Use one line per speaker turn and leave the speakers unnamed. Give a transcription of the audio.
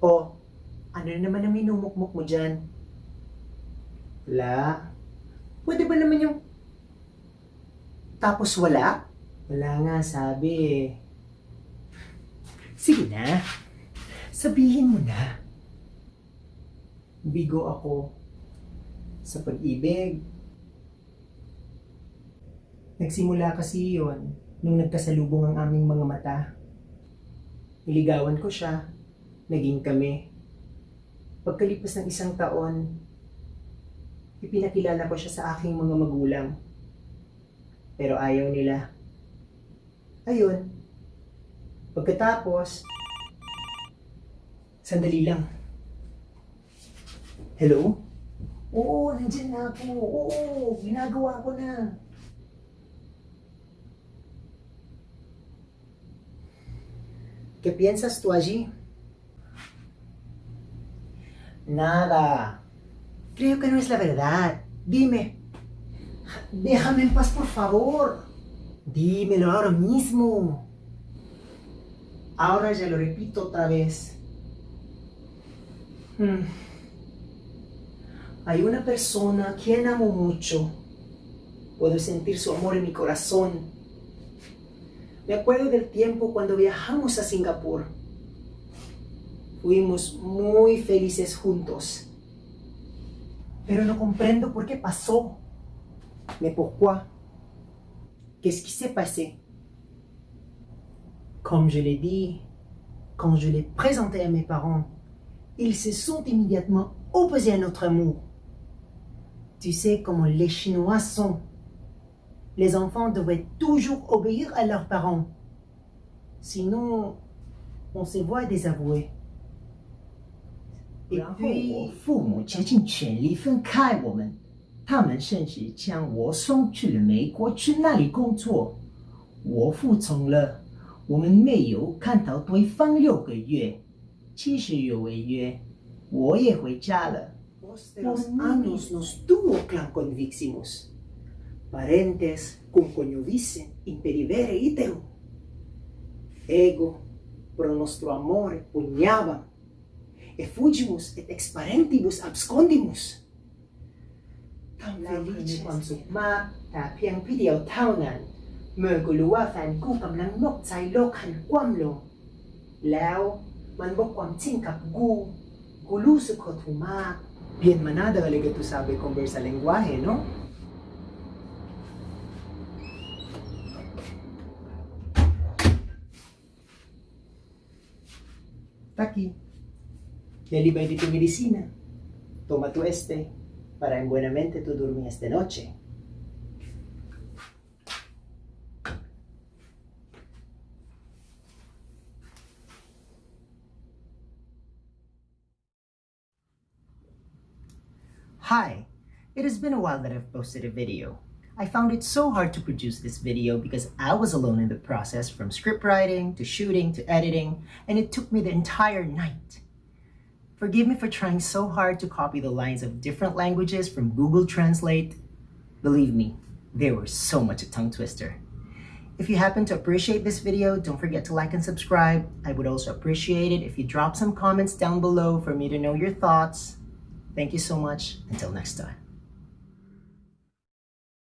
O, ano na naman ang minumukmuk mo dyan? Wala. Pwede ba naman yung... Tapos wala? Wala nga, sabi eh. Sige na. Sabihin mo na. Bigo ako sa pag-ibig. Nagsimula kasi yon nung nagkasalubong ang aming mga mata. Niligawan ko siya. Naging kami. Pagkalipas ng 1 taon, ipinakilala ko siya sa aking mga magulang. Pero ayaw nila. Ayun. Pagkatapos, sandali lang. Hello? Oo, nandiyan na ako. Oo, ginagawa ko na. ¿Qué piensas tú allí? Nada. Creo que no es la verdad. Dime. Déjame en paz, por favor. Dímelo ahora mismo. Ahora ya lo repito otra vez. Hay una persona a quien amo mucho. Puedo sentir su amor en mi corazón. Me acuerdo del tiempo cuando viajamos a Singapur. Fuimos muy felices juntos. Pero no comprendo por qué pasó. Mais pourquoi? Qu'est-ce qui s'est passé? Comme je l'ai dit, quand je l'ai présenté à mes parents, ils se sont immédiatement opposés à notre amour. Tu sais comment les Chinois sont. Les enfants devraient toujours obéir à leurs parents. Sinon, on se voit désavoué. Et
然后
puis
我父母竭尽全力分开我们，他们甚至将我送去了美国，去那里工作。我服从了，我们没有看到对方6个月，其实有违约，我也回家了。
de los años nos tuvo clan conviximus. Parentes cum coniuvissem imperivere iterum. Ego pro nostro amore pugnavam. Effugimus et ex parentibus abscondimus.
เราเคยมีความสุขมากแต่เพียงพี่เดียวเท่านั้น เมื่อกูรู้ว่าแฟนกูกำลังนอกใจโลกหันคว่ำลง แล้วมันบอกความจริงกับกูรู้สึกหดหู่มาก
Bien manada que tú sabes conversar lenguaje, ¿no? Está aquí. Ya libay de tu medicina. Toma tu para en buena mente tú dormir esta noche. Hi, it has been a while that I've posted a video. I found it so hard to produce this video because I was alone in the process, from script writing to shooting to editing, and it took me the entire night. Forgive me for trying so hard to copy the lines of different languages from Google Translate. Believe me, they were so much a tongue twister. If you happen to appreciate this video, don't forget to like and subscribe. I would also appreciate it if you drop some comments down below for me to know your thoughts. Thank you so much. Until next time.